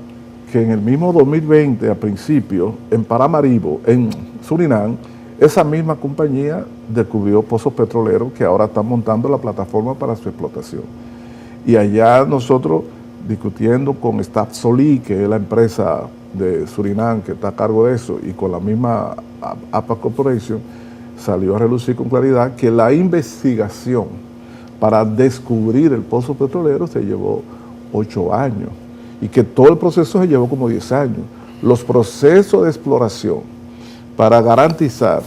que en el mismo 2020, a principio, en Paramaribo, en Surinam, esa misma compañía descubrió pozos petroleros que ahora están montando la plataforma para su explotación. Y allá nosotros, discutiendo con Staff Solí, que es la empresa de Surinam que está a cargo de eso, y con la misma APA Corporation, salió a relucir con claridad que la investigación para descubrir el pozo petrolero se llevó 8 años y que todo el proceso se llevó como 10 años. Los procesos de exploración para garantizar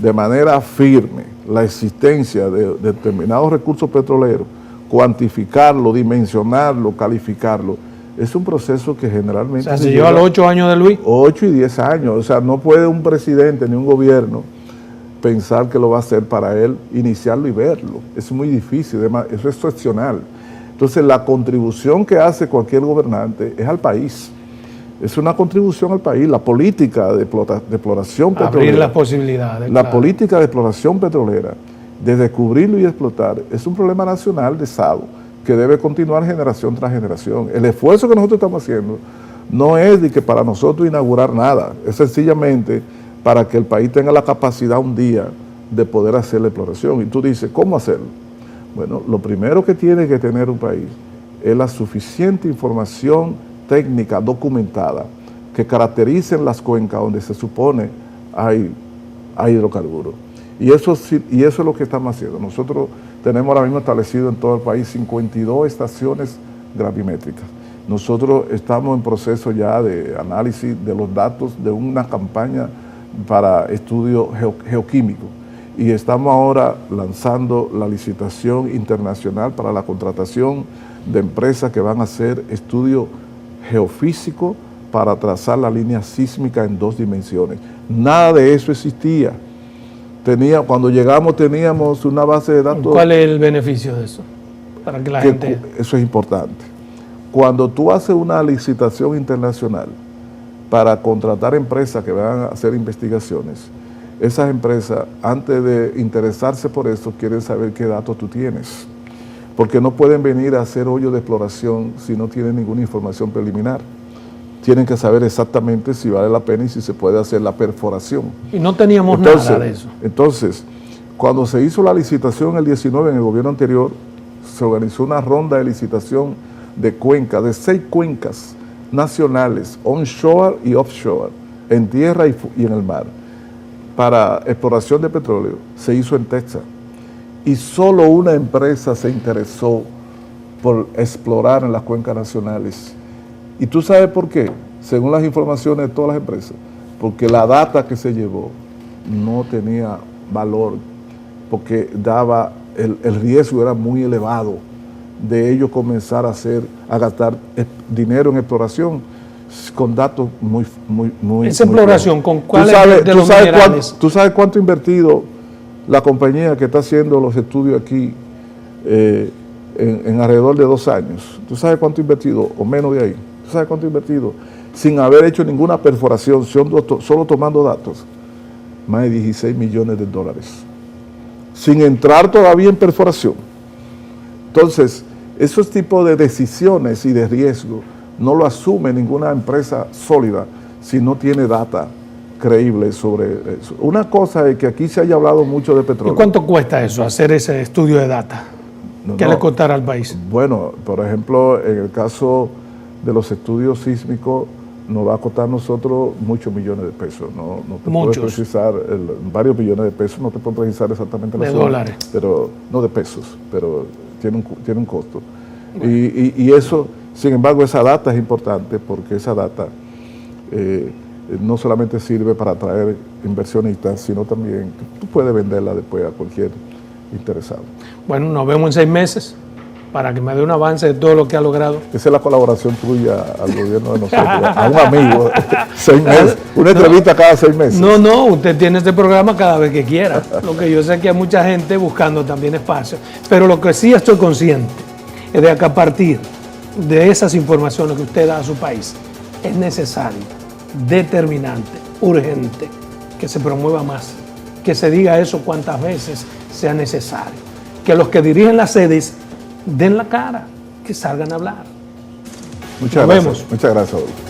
de manera firme la existencia de determinados recursos petroleros, cuantificarlo, dimensionarlo, calificarlo, es un proceso que generalmente... O sea, se lleva los 8 años de Luis. 8 y 10 años. O sea, no puede un presidente ni un gobierno pensar que lo va a hacer para él, iniciarlo y verlo. Es muy difícil, eso es excepcional. Entonces, la contribución que hace cualquier gobernante es al país. Es una contribución al país. La política de exploración petrolera. Abrir las posibilidades. La política de exploración petrolera, de descubrirlo y explotar, es un problema nacional de Estado que debe continuar generación tras generación. El esfuerzo que nosotros estamos haciendo no es de que para nosotros inaugurar nada, es sencillamente para que el país tenga la capacidad un día de poder hacer la exploración. Y tú dices, ¿cómo hacerlo? Bueno, lo primero que tiene que tener un país es la suficiente información técnica documentada que caractericen las cuencas donde se supone hay hidrocarburos. Y eso es lo que estamos haciendo. Nosotros tenemos ahora mismo establecido en todo el país 52 estaciones gravimétricas. Nosotros estamos en proceso ya de análisis de los datos de una campaña para estudio geoquímico y estamos ahora lanzando la licitación internacional para la contratación de empresas que van a hacer estudio geofísico para trazar la línea sísmica en 2 dimensiones. Nada de eso existía. Cuando llegamos teníamos una base de datos... ¿Cuál es el beneficio de eso? Para que la gente... Eso es importante. Cuando tú haces una licitación internacional para contratar empresas que van a hacer investigaciones, esas empresas, antes de interesarse por eso, quieren saber qué datos tú tienes. Porque no pueden venir a hacer hoyos de exploración si no tienen ninguna información preliminar. Tienen que saber exactamente si vale la pena y si se puede hacer la perforación. Y no teníamos nada de eso. Entonces, cuando se hizo la licitación en el 19, en el gobierno anterior, se organizó una ronda de licitación de cuencas, de 6 cuencas nacionales, onshore y offshore, en tierra y en el mar, para exploración de petróleo. Se hizo en Texas. Y solo una empresa se interesó por explorar en las cuencas nacionales. ¿Y tú sabes por qué? Según las informaciones de todas las empresas, porque la data que se llevó no tenía valor, porque el riesgo era muy elevado de ellos comenzar a gastar dinero en exploración con datos muy esa exploración, ¿con cuáles de los minerales? ¿Tú sabes cuánto ha invertido la compañía que está haciendo los estudios aquí en alrededor de 2 años? ¿Tú sabes cuánto ha invertido? O menos de ahí. ¿Tú sabes cuánto ha invertido? Sin haber hecho ninguna perforación, solo tomando datos. Más de $16 millones. Sin entrar todavía en perforación. Entonces, esos tipos de decisiones y de riesgo no lo asume ninguna empresa sólida si no tiene data creíble sobre eso. Una cosa es que aquí se haya hablado mucho de petróleo. ¿Y cuánto cuesta eso, hacer ese estudio de data? ¿Qué le costará al país? Bueno, por ejemplo, en el caso de los estudios sísmicos, nos va a costar a nosotros muchos millones de pesos. No te puedo precisar, varios millones de pesos, no te puedo precisar exactamente la suma. ¿De dólares? Pero, no de pesos, pero tiene un costo. Bueno. Y eso, sin embargo, esa data es importante porque esa data no solamente sirve para atraer inversionistas, sino también tú puedes venderla después a cualquier interesado. Bueno, nos vemos en 6 meses para que me dé un avance de todo lo que ha logrado. Esa es la colaboración tuya al gobierno de nosotros, a un amigo. 6 meses, una entrevista cada 6 meses. No, usted tiene este programa cada vez que quiera. Lo que yo sé es que hay mucha gente buscando también espacio. Pero lo que sí estoy consciente es de que a partir de esas informaciones que usted da a su país, es necesario, determinante, urgente, que se promueva más, que se diga eso cuantas veces sea necesario, que los que dirigen las sedes den la cara, que salgan a hablar. Muchas gracias. Muchas gracias, Adolfo.